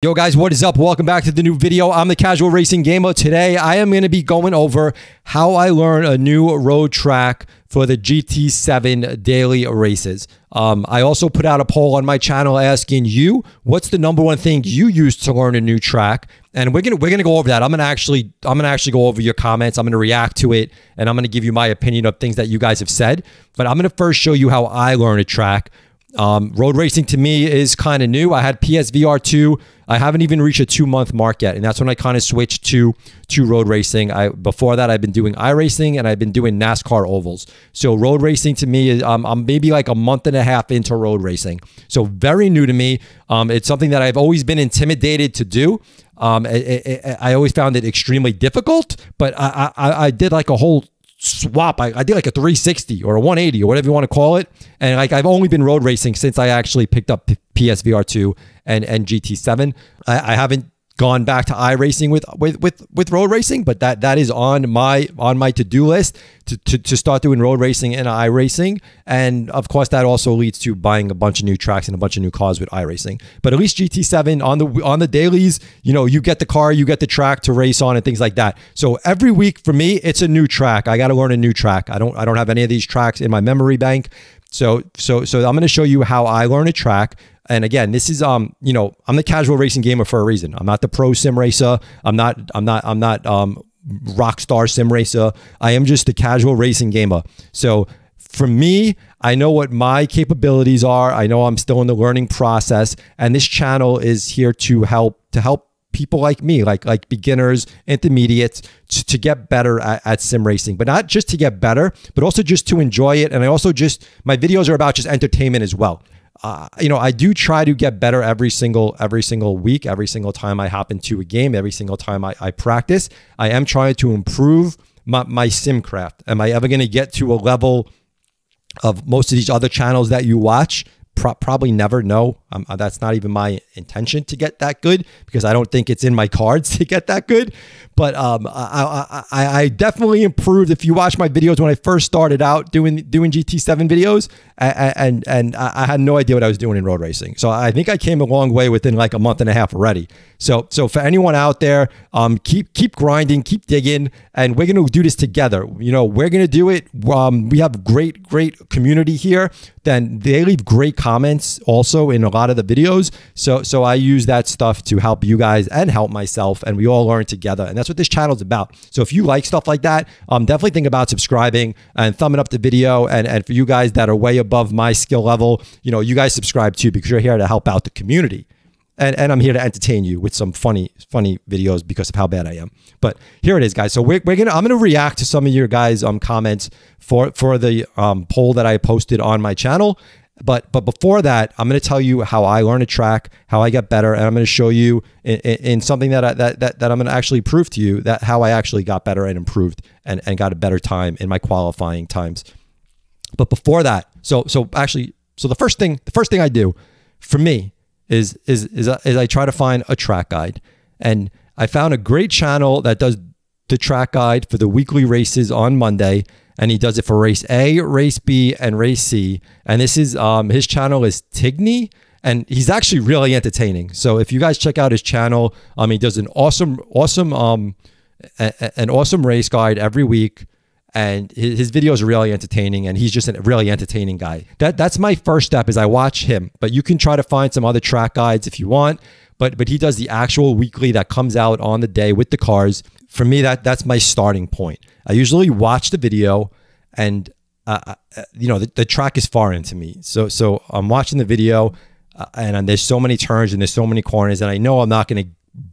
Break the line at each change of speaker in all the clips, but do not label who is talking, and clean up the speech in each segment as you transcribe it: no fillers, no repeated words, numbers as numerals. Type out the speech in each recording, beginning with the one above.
Yo guys, what is up? Welcome back to the new video. I'm the Casual Racing Gamer. Today I am going to be going over how I learn a new road track for the GT7 daily races. I also put out a poll on my channel asking you, what's the number one thing you use to learn a new track? And we're gonna go over that. I'm gonna actually go over your comments. I'm gonna react to it, and I'm gonna give you my opinion of things that you guys have said. But I'm gonna first show you how I learn a track. Road racing to me is kind of new. I had PSVR 2. I haven't even reached a 2-month mark yet, and that's when I kind of switched to road racing. Before that, I've been doing iRacing and I've been doing NASCAR ovals. So road racing to me is I'm maybe like a month and a half into road racing. So very new to me. It's something that I've always been intimidated to do. I always found it extremely difficult, but I did like a whole swap. I did like a 360 or a 180 or whatever you want to call it, and like I've only been road racing since I actually picked up PSVR 2 and GT7. I haven't gone back to iRacing with road racing, but that is on my to-do list to start doing road racing and iRacing. And of course that also leads to buying a bunch of new tracks and a bunch of new cars with iRacing. But at least GT7 on the dailies, you know, you get the car, you get the track to race on and things like that. So every week for me, it's a new track. I got to learn a new track. I don't have any of these tracks in my memory bank. So I'm going to show you how I learn a track. And again, this is you know, I'm the Casual Racing Gamer for a reason. I'm not the pro sim racer. I'm not rock star sim racer. I am just the Casual Racing Gamer. So for me, I know what my capabilities are. I know I'm still in the learning process, and this channel is here to help people like me, like beginners, intermediates, to get better at sim racing. But not just to get better, but also just to enjoy it. And I also my videos are about just entertainment as well. You know, I do try to get better every single week, every single time I hop into a game, every single time I practice. I am trying to improve my sim craft. Am I ever going to get to a level of most of these other channels that you watch? Probably never. No, that's not even my intention to get that good, because I don't think it's in my cards to get that good. But I definitely improved. If you watch my videos when I first started out doing GT7 videos, and I had no idea what I was doing in road racing. So I think I came a long way within like a month and a half already. So for anyone out there, keep grinding, keep digging, and we're gonna do this together. You know, we're gonna do it. We have great community here. Then they leave great comments also in a lot of the videos. So I use that stuff to help you guys and help myself, and we all learn together. And that's what this channel is about. So if you like stuff like that, definitely think about subscribing and thumbing up the video. And for you guys that are way above my skill level, you know, you guys subscribe too, because you're here to help out the community. And I'm here to entertain you with some funny videos because of how bad I am. But here it is, guys. So I'm gonna react to some of your guys' comments for the poll that I posted on my channel. But before that, I'm gonna tell you how I learn a track, how I get better, and I'm gonna show you in something that I'm gonna actually prove to you that how I actually got better and improved and got a better time in my qualifying times. But before that, so the first thing I do for me is I try to find a track guide. And I found a great channel that does the track guide for the weekly races on Monday, and he does it for race A, race B, and race C. And this is his channel is Tigney, and he's actually really entertaining. So if you guys check out his channel, he does an awesome race guide every week. And his videos are really entertaining, and he's just a really entertaining guy. That's my first step, is I watch him. But you can try to find some other track guides if you want. But he does the actual weekly that comes out on the day with the cars. For me, that's my starting point. I usually watch the video, and you know, the track is foreign to me. So I'm watching the video, and there's so many turns and there's so many corners, and I know I'm not going to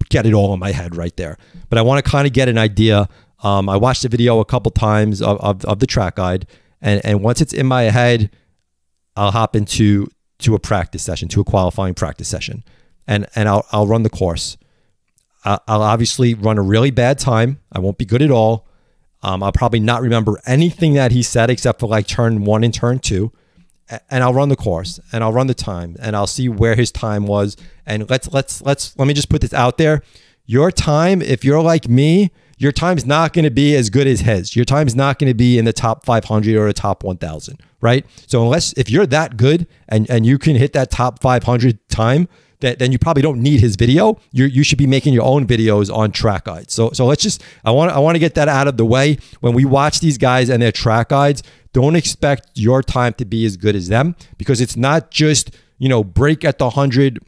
get it all in my head right there. But I want to kind of get an idea. I watched the video a couple times of the track guide, and once it's in my head, I'll hop into a practice session, to a qualifying practice session, and I'll run the course. I'll obviously run a really bad time. I won't be good at all. I'll probably not remember anything that he said except for like turn 1 and turn 2, and I'll run the course, and I'll run the time, and I'll see where his time was. And let me just put this out there. Your time, if you're like me, your time's not going to be as good as his. Your time's not going to be in the top 500 or the top 1,000, right? So if you're that good and you can hit that top 500 time, then you probably don't need his video. You should be making your own videos on track guides. So let's just, I want to get that out of the way. When we watch these guys and their track guides, don't expect your time to be as good as them, because it's not just, you know, break at the 100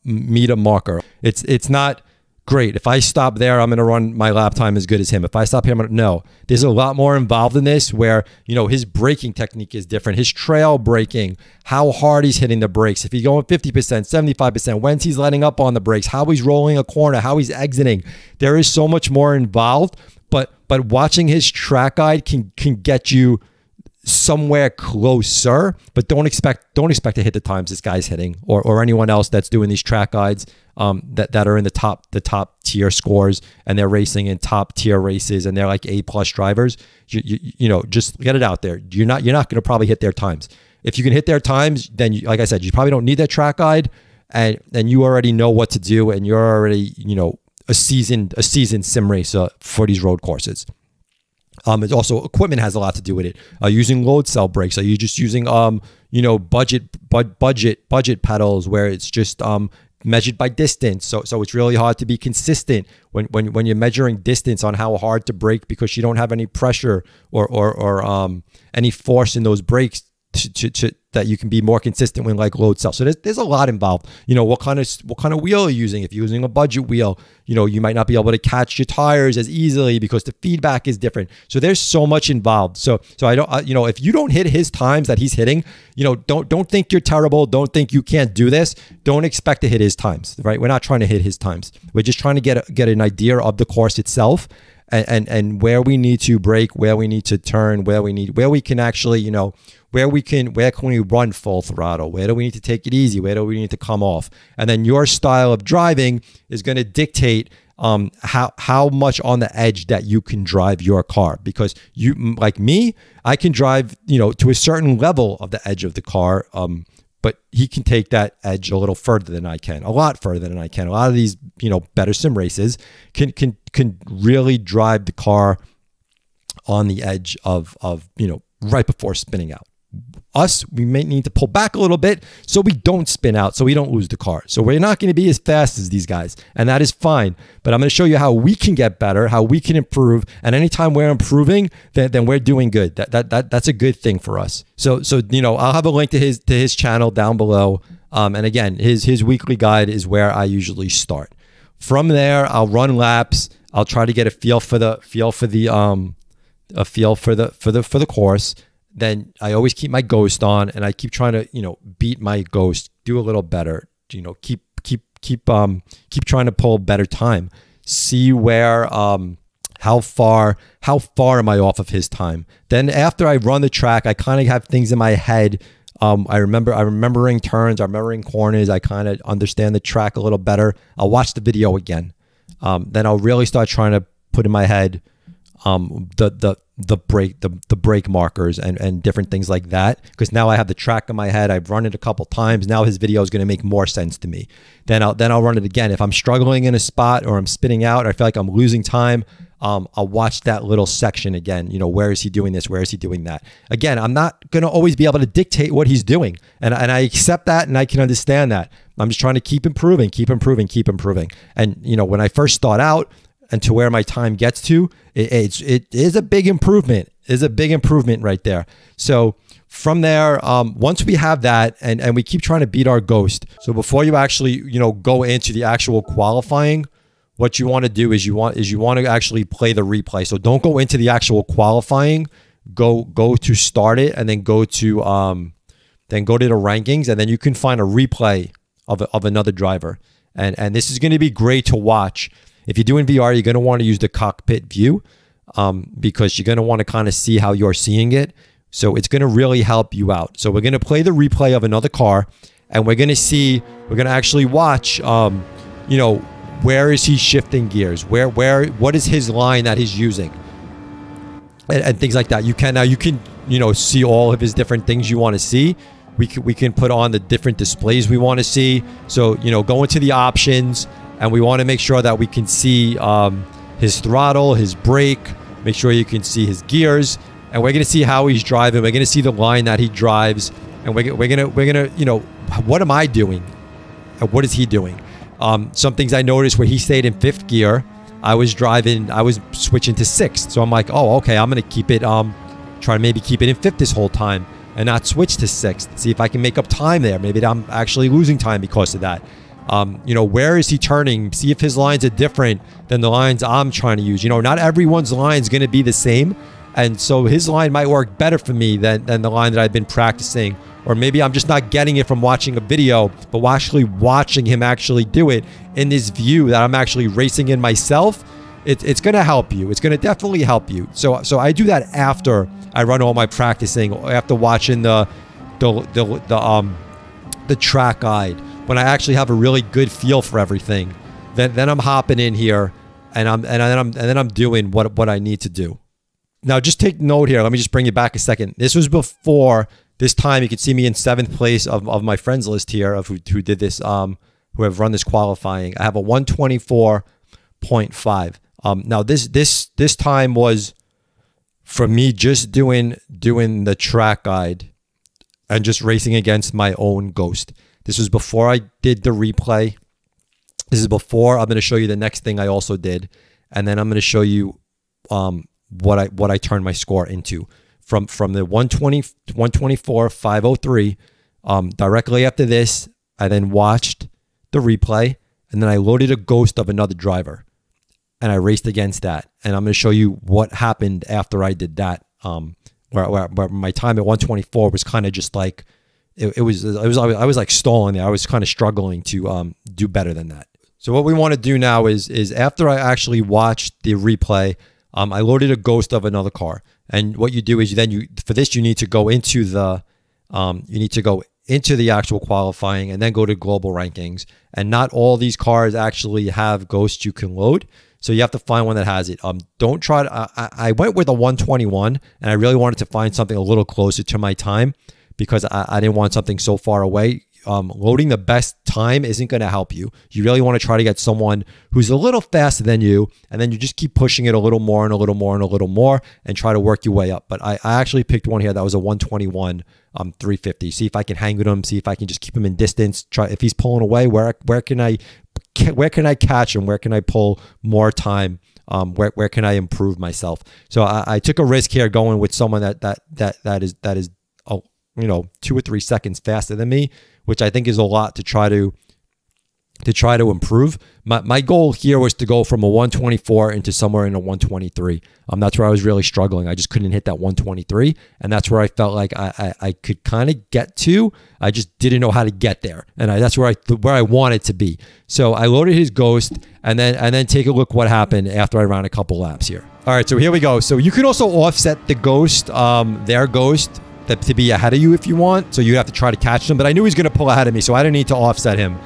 meter marker. It's not great. If I stop there, I'm going to run my lap time as good as him. If I stop here, no. There's a lot more involved in this, where, you know, his braking technique is different. His trail braking, how hard he's hitting the brakes. If he's going 50%, 75%, when he's letting up on the brakes, how he's rolling a corner, how he's exiting. There is so much more involved, but watching his track guide can get you somewhere closer, but don't expect to hit the times this guy's hitting, or anyone else that's doing these track guides that are in the top tier scores, and they're racing in top tier races, and they're like A+ drivers. You know, just get it out there. You're not going to probably hit their times. If you can hit their times, then like I said, you probably don't need that track guide, and you already know what to do, and you're already, you know, a seasoned sim racer for these road courses. It's also, equipment has a lot to do with it. Using load cell brakes. Are you just using you know, budget pedals, where it's just measured by distance? So it's really hard to be consistent when you're measuring distance on how hard to brake, because you don't have any pressure or any force in those brakes to that you can be more consistent with, like load cell. So there's a lot involved. You know, what kind of wheel are you using? If you're using a budget wheel, you know, you might not be able to catch your tires as easily because the feedback is different. So there's so much involved. So I don't, you know, if you don't hit his times that he's hitting, you know, don't think you're terrible. Don't think you can't do this. Don't expect to hit his times, right? We're not trying to hit his times. We're just trying to get an idea of the course itself, and where we need to brake, where we need to turn, where we can actually, you know, where can we run full throttle? Where do we need to take it easy? Where do we need to come off? And then your style of driving is going to dictate how much on the edge that you can drive your car. Because you, like me, I can drive, you know, to a certain level of the edge of the car, but he can take that edge a little further than I can, a lot further than I can. A lot of these, you know, better sim races can really drive the car on the edge of you know, right before spinning out. Us, we may need to pull back a little bit so we don't spin out, so we don't lose the car. So we're not going to be as fast as these guys, and that is fine. But I'm going to show you how we can get better, how we can improve. And anytime we're improving, then we're doing good. That's a good thing for us. So you know, I'll have a link to his channel down below. And again, his weekly guide is where I usually start. From there, I'll run laps. I'll try to get a feel for the course. Then I always keep my ghost on, and I keep trying to, you know, beat my ghost, do a little better, you know, keep trying to pull better time, see where, how far am I off of his time? Then after I run the track, I kind of have things in my head. I'm remembering turns, I'm remembering corners. I kind of understand the track a little better. I'll watch the video again. Then I'll really start trying to put in my head the brake markers and different things like that, because now I have the track in my head. I've run it a couple times. Now his video is going to make more sense to me. Then I'll run it again. If I'm struggling in a spot, or I'm spinning out, or I feel like I'm losing time, I'll watch that little section again. You know, where is he doing this? Where is he doing that? Again, I'm not going to always be able to dictate what he's doing, and I accept that, and I can understand that. I'm just trying to keep improving. And you know, when I first start out, and to where my time gets to, it is a big improvement. Is a big improvement right there. So from there, once we have that, and we keep trying to beat our ghost. So before you actually, you know, go into the actual qualifying, what you want to do is you want to actually play the replay. So don't go into the actual qualifying. Go to start it, and then go to the rankings, and then you can find a replay of another driver. And this is going to be great to watch. If you're doing VR, you're going to want to use the cockpit view, because you're going to want to kind of see how you're seeing it. So it's going to really help you out. So we're going to play the replay of another car, and we're going to actually watch, you know, where is he shifting gears? What is his line that he's using? And things like that. You can, you know, see all of his different things you want to see. We can put on the different displays we want to see. So, you know, go into the options, and we want to make sure that we can see his throttle, his brake, make sure you can see his gears, and we're going to see how he's driving. We're going to see the line that he drives, and we're going to, you know, what am I doing? what is he doing? Some things I noticed where he stayed in 5th gear, I was switching to 6th. So I'm like, oh, okay, I'm going to keep it, try to maybe keep it in 5th this whole time and not switch to 6th. See if I can make up time there. Maybe I'm actually losing time because of that. You know, where is he turning? See if his lines are different than the lines I'm trying to use. You know, not everyone's line is going to be the same. And so his line might work better for me than the line that I've been practicing. Or maybe I'm just not getting it from watching a video, but actually watching him actually do it in this view that I'm actually racing in myself. It's going to help you. It's going to definitely help you. So I do that after I run all my practicing, after watching the track guide. When I actually have a really good feel for everything, then I'm hopping in here and then I'm doing what I need to do. Now, just take note here. Let me just bring you back a second. This was before this time. You can see me in 7th place of my friends list here of who did this, who have run this qualifying. I have a 124.5. Now this time was for me just doing the track guide and just racing against my own ghost. This was before I did the replay. This is before. I'm going to show you the next thing I also did, and then I'm going to show you what I turned my score into from the 124.503. Directly after this, I then watched the replay, and then I loaded a ghost of another driver, and I raced against that. And I'm going to show you what happened after I did that. Where my time at 124 was kind of just like I was like stalling there. I was kind of struggling to do better than that. So what we want to do now is after I actually watched the replay, I loaded a ghost of another car. And what you do is for this you need to go into the actual qualifying and then go to global rankings. And not all these cars actually have ghosts you can load. So you have to find one that has it. Don't try to, I went with a 121 and I really wanted to find something a little closer to my time because I didn't want something so far away. Loading the best time isn't going to help you. You really want to try to get someone who's a little faster than you, and then you just keep pushing it a little more and a little more and a little more and try to work your way up. But I actually picked one here that was a 121 350. See if I can hang with him, see if I can just keep him in distance. Try if he's pulling away, where can I catch him? Where can I pull more time? Where can I improve myself? So I took a risk here going with someone that is 2 or 3 seconds faster than me, which I think is a lot to try to improve. My goal here was to go from a 124 into somewhere in a 123. That's where I was really struggling. I just couldn't hit that 123, and that's where I felt like I could kind of get to. I just didn't know how to get there, and that's where I wanted to be. So I loaded his ghost, and then take a look what happened after I ran a couple laps here. All right, so here we go. So you can also offset the ghost, their ghost, to be ahead of you if you want. So you have to try to catch them. But I knew he was going to pull ahead of me, so I didn't need to offset him.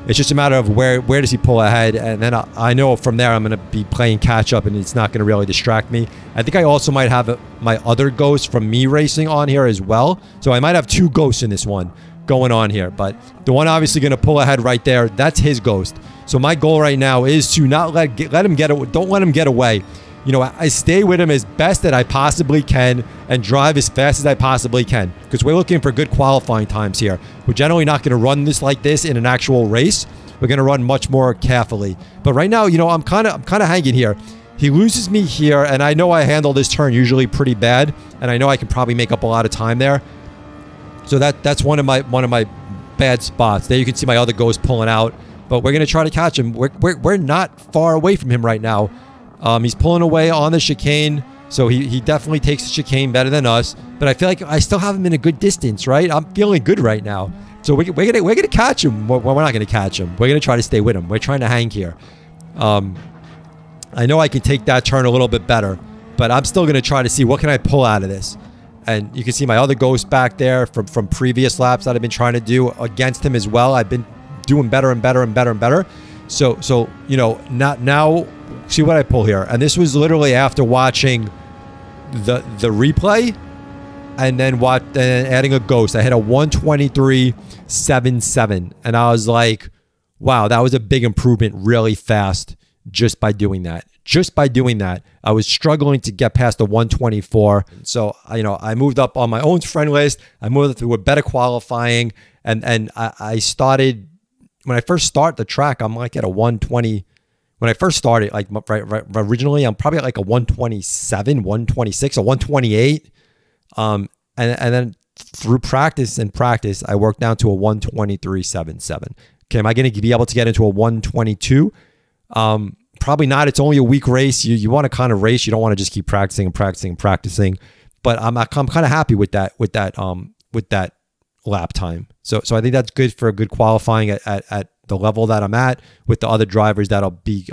It's just a matter of where does he pull ahead, and then I know from there I'm going to be playing catch up, and it's not going to really distract me. I think I also might have my other ghost from me racing on here as well. So I might have 2 ghosts in this one going on here. But the one obviously going to pull ahead right there, that's his ghost. So my goal right now is to not let him get away. You know, I stay with him as best that I possibly can and drive as fast as I possibly can, because we're looking for good qualifying times here. We're generally not going to run this like this in an actual race. We're going to run much more carefully. But right now, you know, I'm kind of hanging here. He loses me here, and I know I handle this turn usually pretty bad, and I know I can probably make up a lot of time there. So that's one of my bad spots. There you can see my other ghost pulling out, but we're going to try to catch him. We're not far away from him right now. He's pulling away on the chicane, so he definitely takes the chicane better than us. But I feel like I still have him in a good distance, right? I'm feeling good right now. So we're gonna catch him. Well, we're not gonna catch him. We're gonna try to stay with him. We're trying to hang here. I know I can take that turn a little bit better, but I'm still gonna try to see what can I pull out of this. And you can see my other ghost back there from previous laps that I've been trying to do against him as well. I've been doing better and better and better and better. So you know, not now. See what I pull here, and this was literally after watching the replay, and then adding a ghost. I had a 123.77, and I was like, wow, that was a big improvement really fast just by doing that. Just by doing that, I was struggling to get past the 124. So I moved up on my own friend list. I moved through a better qualifying, and I started when I first start the track, I'm like at a 120. When I first started, like originally, I'm probably at like a 127, 126, a 128. And then through practice, I worked down to a 123.77. Okay, am I going to be able to get into a 122? Probably not. It's only a week race. You want to kind of race. You don't want to just keep practicing and practicing and practicing. But I'm kind of happy with that lap time. So I think that's good for a good qualifying at the level that I'm at with the other drivers that'll be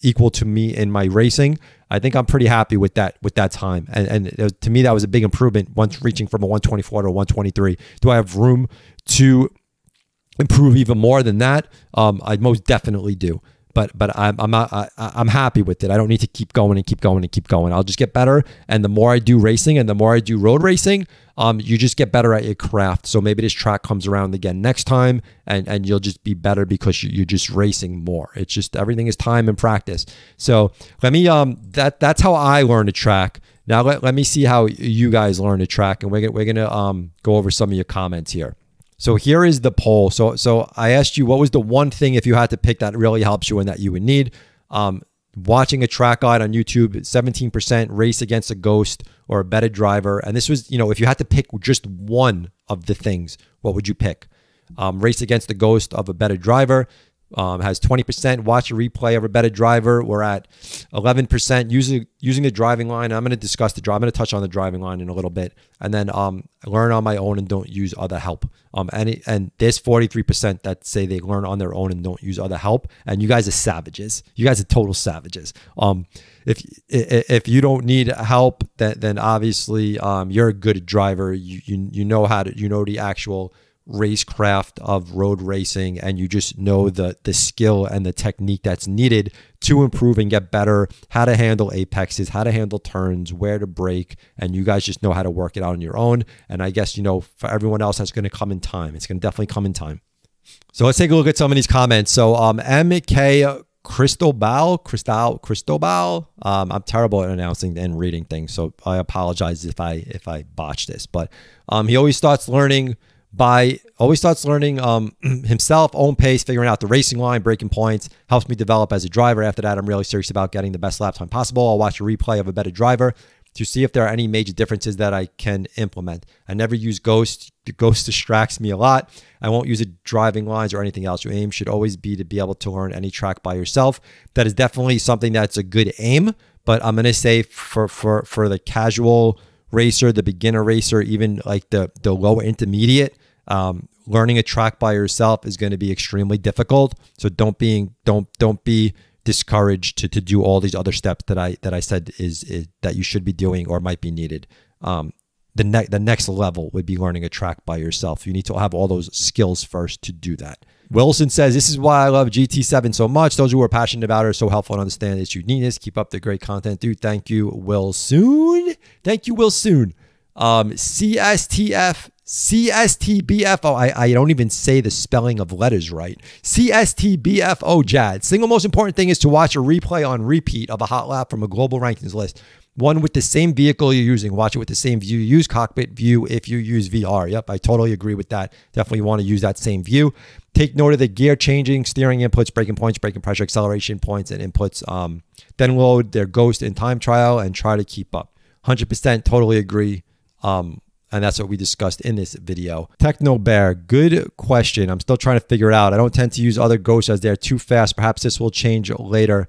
equal to me in my racing. I think I'm pretty happy with that time. And to me, that was a big improvement once reaching from a 124 to a 123. Do I have room to improve even more than that? I most definitely do. But I'm happy with it. I don't need to keep going and keep going and keep going. I'll just get better. And the more I do racing and the more I do road racing, you just get better at your craft. So maybe this track comes around again next time and you'll just be better because you're just racing more. It's just everything is time and practice. So let me that's how I learned to track. Now let me see how you guys learn to track, and we're gonna go over some of your comments here. So here is the poll. So I asked you, what was the one thing, if you had to pick, that really helps you and that you would need? Watching a track guide on YouTube, 17% race against a ghost or a better driver. And this was, if you had to pick just one of the things, what would you pick? Race against the ghost of a better driver. Has 20% watch a replay of a better driver. We're at 11% using the driving line. I'm going to discuss I'm going to touch on the driving line in a little bit, and then learn on my own and don't use other help. And there's 43% that say they learn on their own and don't use other help. And you guys are savages. You guys are total savages. If you don't need help, then obviously you're a good driver. You know the actual racecraft of road racing, and you just know the skill and the technique that's needed to improve and get better, how to handle apexes, how to handle turns, where to brake, and you guys just know how to work it out on your own. And I guess, for everyone else, that's going to come in time. It's going to definitely come in time. So let's take a look at some of these comments. So MK Cristobal, I'm terrible at announcing and reading things, so I apologize if I botch this, but he always starts learning himself, own pace, figuring out the racing line, breaking points, helps me develop as a driver. After that, I'm really serious about getting the best lap time possible. I'll watch a replay of a better driver to see if there are any major differences that I can implement. I never use Ghost. The Ghost distracts me a lot. I won't use it driving lines or anything else. Your aim should always be to be able to learn any track by yourself. That is definitely something that's a good aim, but I'm going to say for the casual racer, the beginner racer, even like the low intermediate, learning a track by yourself is going to be extremely difficult. So don't be discouraged to do all these other steps that I said is that you should be doing or might be needed. The next level would be learning a track by yourself. You need to have all those skills first to do that. Wilson says, this is why I love GT7 so much. Those who are passionate about it are so helpful and understand its uniqueness. Keep up the great content, dude. Thank you, Wilson. Thank you, Wilson. CSTBFO. I don't even say the spelling of letters right. CSTBFO Jad. Single most important thing is to watch a replay on repeat of a hot lap from a global rankings list. One with the same vehicle you're using. Watch it with the same view. Use cockpit view if you use VR. Yep, I totally agree with that. Definitely want to use that same view. Take note of the gear changing, steering inputs, braking points, braking pressure, acceleration points, and inputs. Then load their Ghost in time trial and try to keep up. 100% totally agree. And that's what we discussed in this video. Techno Bear, good question. I'm still trying to figure it out. I don't tend to use other Ghosts as they're too fast. Perhaps this will change later.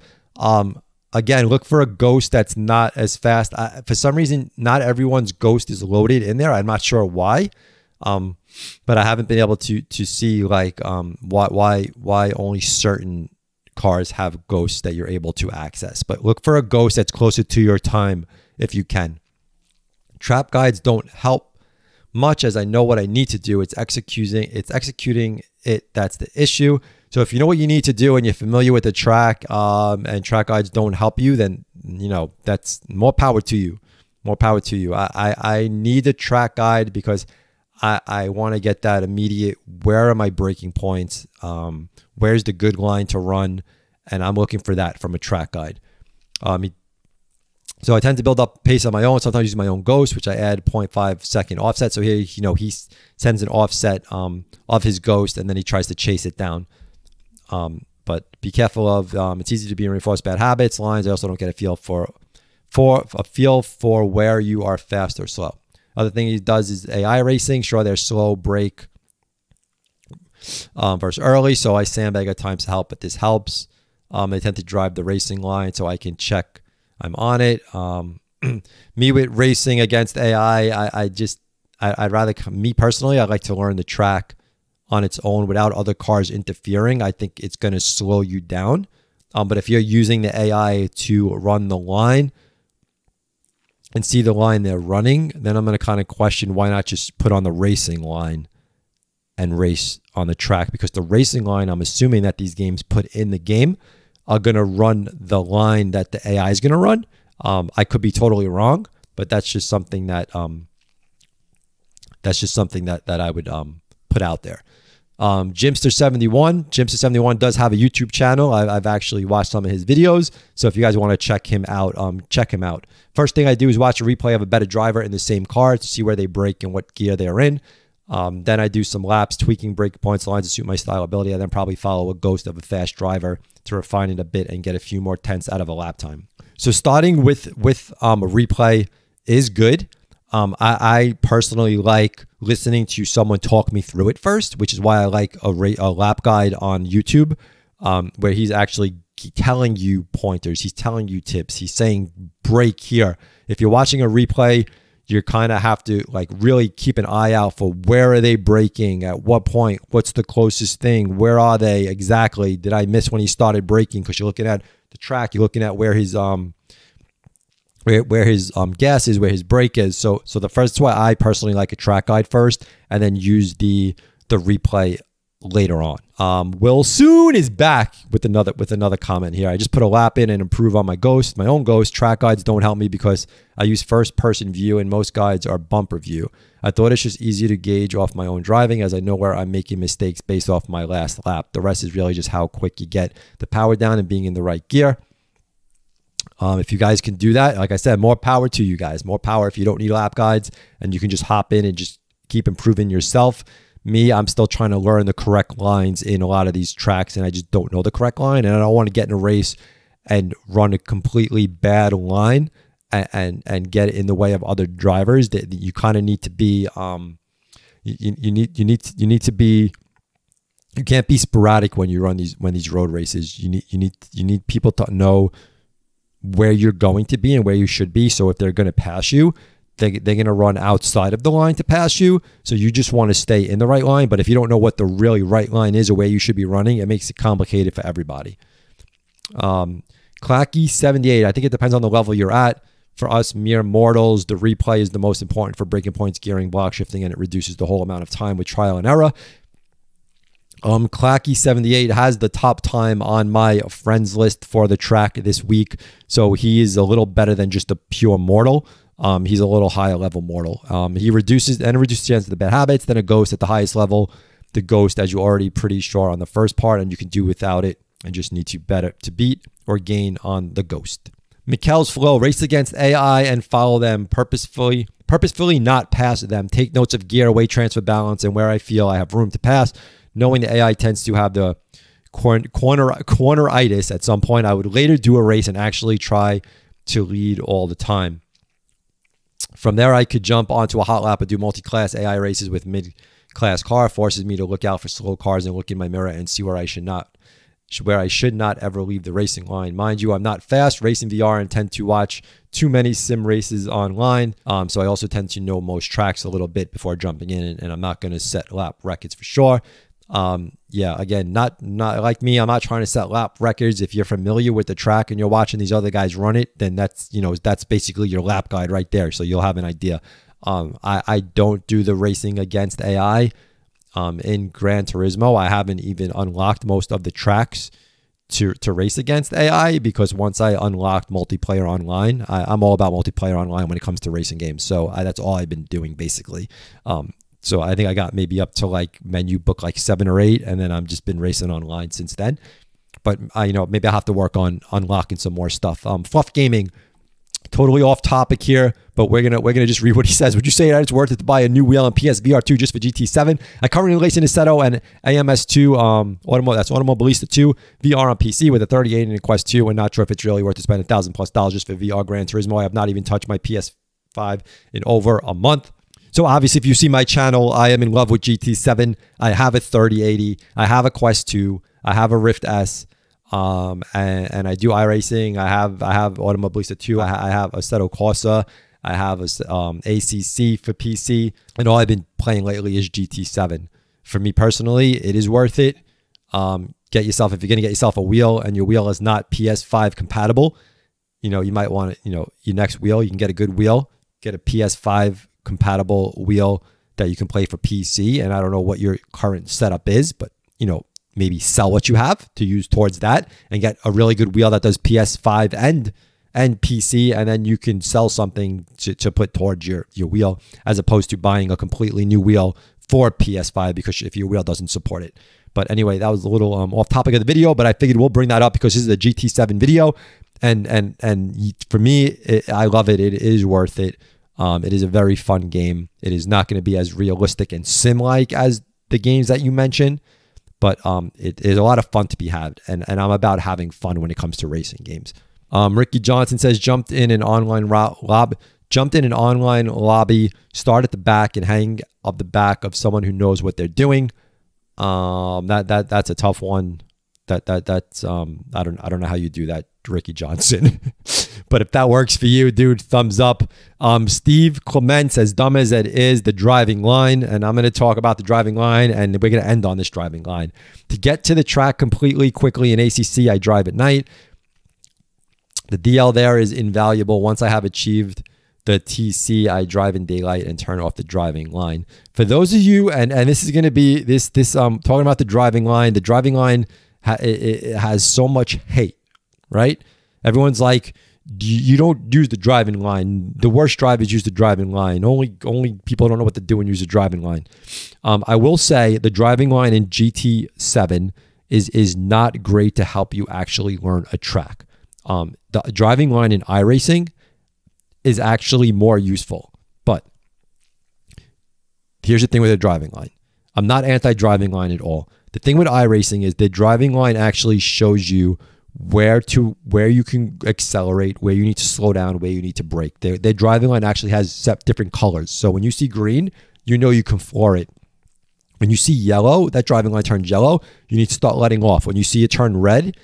Again, look for a Ghost that's not as fast. For some reason, not everyone's Ghost is loaded in there. I'm not sure why. But I haven't been able to see like why only certain cars have Ghosts that you're able to access. But look for a Ghost that's closer to your time if you can. Trap guides don't help much, as I know what I need to do. It's executing it. That's the issue. So if you know what you need to do and you're familiar with the track, and track guides don't help you, then that's more power to you. More power to you. I need a track guide because I want to get that immediate. Where are my braking points? Where's the good line to run? And I'm looking for that from a track guide. So I tend to build up pace on my own. Sometimes using my own Ghost, which I add 0.5 second offset. So here, he sends an offset of his Ghost, and then he tries to chase it down. But be careful of, it's easy to be reinforced bad habits, lines. I also don't get a feel for where you are fast or slow. Other thing he does is AI racing. Sure, there's slow break versus early, so I sandbag at times to help, but this helps. I tend to drive the racing line so I can check I'm on it. Me with racing against AI, I'd rather, me personally, I like to learn the track on its own without other cars interfering. I think it's going to slow you down. But if you're using the AI to run the line and see the line they're running, then I'm going to kind of question why not just put on the racing line and race on the track, because the racing line, I'm assuming that these games put in the game are going to run the line that the AI is going to run. I could be totally wrong, but that's just something that I would put out there. Jimster71 does have a YouTube channel. I've actually watched some of his videos, so if you guys want to check him out, check him out. First thing I do is watch a replay of a better driver in the same car to see where they brake and what gear they're in. Then I do some laps, tweaking brake points, lines to suit my style ability. I then probably follow a ghost of a fast driver to refine it a bit and get a few more tenths out of a lap time. So starting with a replay is good. I personally like listening to someone talk me through it first, which is why I like a lap guide on YouTube, where he's actually telling you pointers. He's telling you tips. He's saying brake here. If you're watching a replay, you kind of have to like really keep an eye out for where are they braking, at what point, what's the closest thing, where are they exactly, did I miss when he started braking? Because you're looking at the track, you're looking at where his gas is, where his brake is. So that's why I personally like a track guide first, and then use the replay later on. Will Soon is back with another comment here. I just put a lap in and improve on my own ghost. Track guides don't help me because I use first person view and most guides are bumper view. I thought it's just easier to gauge off my own driving, as I know where I'm making mistakes based off my last lap. The rest is really just how quick you get the power down and being in the right gear. If you guys can do that, like I said, more power to you guys. More power if you don't need lap guides and you can just hop in and just keep improving yourself. Me, I'm still trying to learn the correct lines in a lot of these tracks, and I just don't know the correct line, and I don't want to get in a race and run a completely bad line and get in the way of other drivers. That you kind of need to be you need to be, you can't be sporadic when you run these road races. You need people to know where you're going to be and where you should be. So if they're going to pass you, they're going to run outside of the line to pass you. So you just want to stay in the right line. But if you don't know what the really right line is or where you should be running, it makes it complicated for everybody. Clacky78, I think it depends on the level you're at. For us mere mortals, the replay is the most important for breaking points, gearing, block shifting, and it reduces the whole amount of time with trial and error. Clacky78 has the top time on my friends list for the track this week. So he is a little better than just a pure mortal. He's a little higher level mortal. He reduces the chance of the bad habits, then a ghost at the highest level. The ghost, as you're already pretty sure on the first part, and you can do without it and just need to beat or gain on the ghost. Mikkel's flow, race against AI and follow them purposefully, not pass them. Take notes of gear, weight transfer, balance, and where I feel I have room to pass. Knowing the AI tends to have the corneritis at some point, I would later do a race and actually try to lead all the time. From there, I could jump onto a hot lap and do multi-class AI races with mid-class car. Forces me to look out for slow cars and look in my mirror and see where I should not ever leave the racing line. Mind you, I'm not fast racing VR and tend to watch too many sim races online. So I also tend to know most tracks a little bit before jumping in, and I'm not going to set lap records for sure. Yeah, again, not like me. I'm not trying to set lap records. If you're familiar with the track and you're watching these other guys run it, then that's basically your lap guide right there. So you'll have an idea. I don't do the racing against AI. In Gran Turismo, I haven't even unlocked most of the tracks to race against AI, because once I unlocked multiplayer online, I'm all about multiplayer online when it comes to racing games. So that's all I've been doing basically. So I think I got maybe up to like menu book like 7 or 8, and then I've just been racing online since then. But maybe I'll have to work on unlocking some more stuff. Fluff Gaming, Totally off topic here, but we're gonna just read what he says. Would you say that it's worth it to buy a new wheel on PSVR2 just for GT7? I currently racing Assetto and AMS2 Automobilista 2 VR on PC with a 3080 and Quest 2, and not sure if it's really worth to spend $1,000+ just for VR Gran Turismo. I have not even touched my PS5 in over a month. So obviously, if you see my channel, I am in love with GT7. I have a 3080. I have a Quest 2. I have a Rift S. And I do iRacing. I have Automobilista 2. I have Assetto Corsa. I have ACC for PC. And all I've been playing lately is GT7. For me personally, it is worth it. If you're going to get yourself a wheel and your wheel is not PS5 compatible, you might want your next wheel, you can get a good wheel, get a PS5 compatible wheel that you can play for PC. And I don't know what your current setup is, but maybe sell what you have to use towards that and get a really good wheel that does PS5 and PC, and then you can sell something to put towards your wheel, as opposed to buying a completely new wheel for PS5 because if your wheel doesn't support it. But anyway, that was a little off topic of the video, but I figured we'll bring that up because this is a GT7 video, and for me, I love it. It is worth it. It is a very fun game. It is not going to be as realistic and sim-like as the games that you mentioned, but it is a lot of fun to be had, and I'm about having fun when it comes to racing games. Ricky Johnson says, jumped in an online lobby, start at the back and hang up the back of someone who knows what they're doing. That's a tough one. That's I don't know how you do that, Ricky Johnson. But if that works for you, dude, thumbs up. Steve Clement says, dumb as it is, the driving line. And I'm going to talk about the driving line, and we're going to end on this driving line. To get to the track completely quickly in ACC, I drive at night. The DL there is invaluable. Once I have achieved the TC, I drive in daylight and turn off the driving line. For those of you, and this is going to be talking about the driving line. The driving line it has so much hate, right? Everyone's like, you don't use the driving line. The worst drivers use the driving line. Only people who don't know what to do and use the driving line. I will say the driving line in GT7 is not great to help you actually learn a track. The driving line in iRacing is actually more useful. But here's the thing with the driving line. I'm not anti-driving line at all. The thing with iRacing is the driving line actually shows you where you can accelerate, where you need to slow down, where you need to brake. Their driving line actually has different colors. So when you see green, you know you can floor it. When you see yellow, that driving line turns yellow, you need to start letting off. When you see it turn red,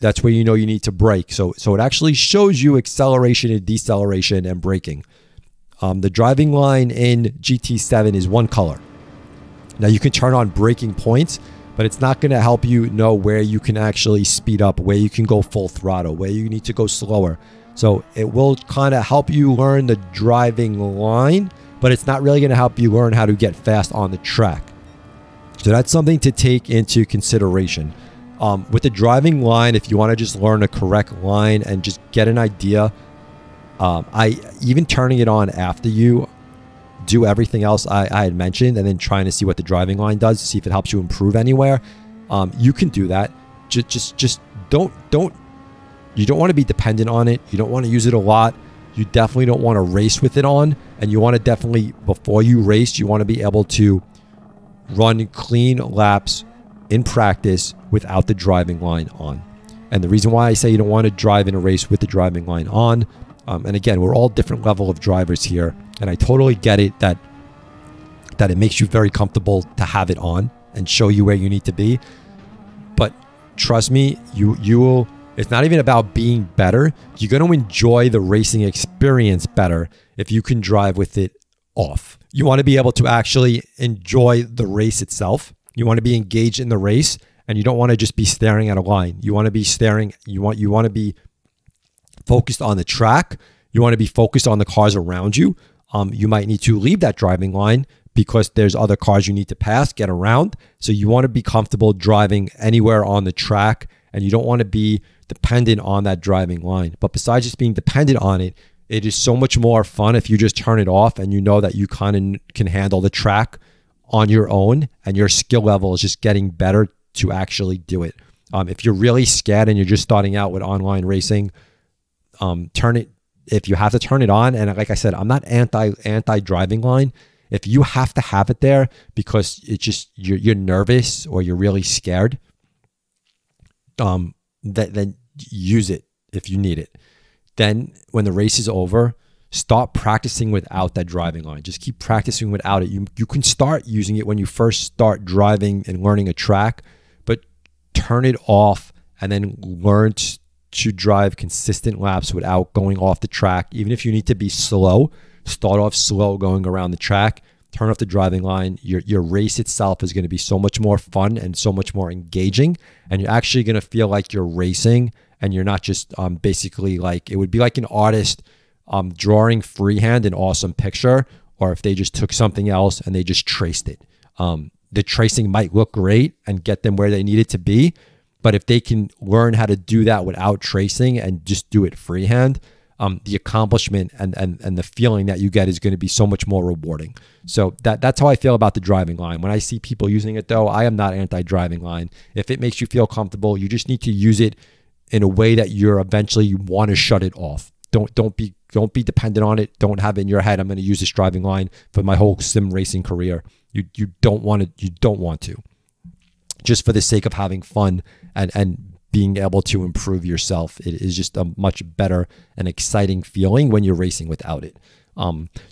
that's where you know you need to brake. So it actually shows you acceleration and deceleration and braking. The driving line in GT7 is one color. Now you can turn on braking points, but it's not going to help you know where you can actually speed up, where you can go full throttle, where you need to go slower. So it will kind of help you learn the driving line, but it's not really going to help you learn how to get fast on the track. So that's something to take into consideration. With the driving line, if you want to just learn a correct line and just get an idea, even turning it on after you do everything else I had mentioned, and then trying to see what the driving line does to see if it helps you improve anywhere, you can do that. Just don't you don't want to be dependent on it. You don't want to use it a lot. You definitely don't want to race with it on, and you want to definitely, before you race, you want to be able to run clean laps in practice without the driving line on. And the reason why I say you don't want to drive in a race with the driving line on, and again, we're all different level of drivers here, and I totally get it that it makes you very comfortable to have it on and show you where you need to be. But trust me, you will. It's not even about being better. You're going to enjoy the racing experience better if you can drive with it off. You want to be able to actually enjoy the race itself. You want to be engaged in the race, and you don't want to just be staring at a line. You want to be staring. You want to be focused on the track. You want to be focused on the cars around you. You might need to leave that driving line because there's other cars you need to pass, get around. So you want to be comfortable driving anywhere on the track, and you don't want to be dependent on that driving line. But besides just being dependent on it, it is so much more fun if you just turn it off and you know that you kind of can handle the track on your own, and your skill level is just getting better to actually do it. If you're really scared and you're just starting out with online racing, turn it. if you have to turn it on, and like I said, I'm not anti driving line. If you have to have it there because it's just you're nervous or you're really scared, then use it if you need it. Then when the race is over, start practicing without that driving line. Just keep practicing without it. You can start using it when you first start driving and learning a track, but turn it off and then learn to drive consistent laps without going off the track. Even if you need to be slow, start off slow going around the track, turn off the driving line. Your race itself is going to be so much more fun and so much more engaging, and you're actually going to feel like you're racing and you're not just basically like, it would be like an artist drawing freehand an awesome picture, or if they just took something else and they just traced it. The tracing might look great and get them where they need it to be, but if they can learn how to do that without tracing and just do it freehand, the accomplishment and the feeling that you get is going to be so much more rewarding. So that's how I feel about the driving line. When I see people using it though, I am not anti-driving line. If it makes you feel comfortable, you just need to use it in a way that you want to shut it off. Don't be dependent on it. Don't have it in your head, I'm going to use this driving line for my whole sim racing career. You don't want to. You don't want to. Just for the sake of having fun and being able to improve yourself. It is just a much better and exciting feeling when you're racing without it.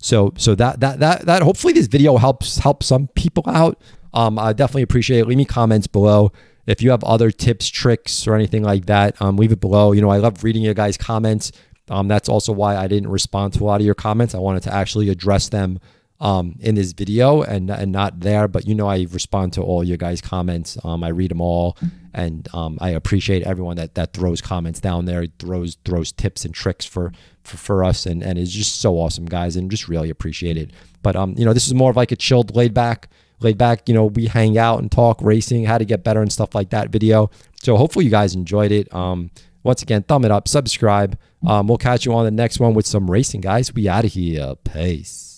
So that hopefully this video helps some people out. I definitely appreciate it. Leave me comments below. If you have other tips, tricks, or anything like that, leave it below. You know, I love reading your guys' comments. That's also why I didn't respond to a lot of your comments. I wanted to actually address them in this video and not there, but you know, I respond to all your guys' comments. I read them all, and I appreciate everyone that throws comments down there, throws tips and tricks for us, and it's just so awesome, guys, and just really appreciate it. But you know, this is more of like a chilled, laid back, you know, we hang out and talk racing, how to get better and stuff like that video. So hopefully you guys enjoyed it. Once again, thumb it up, subscribe. We'll catch you on the next one with some racing, guys. We out of here. Peace.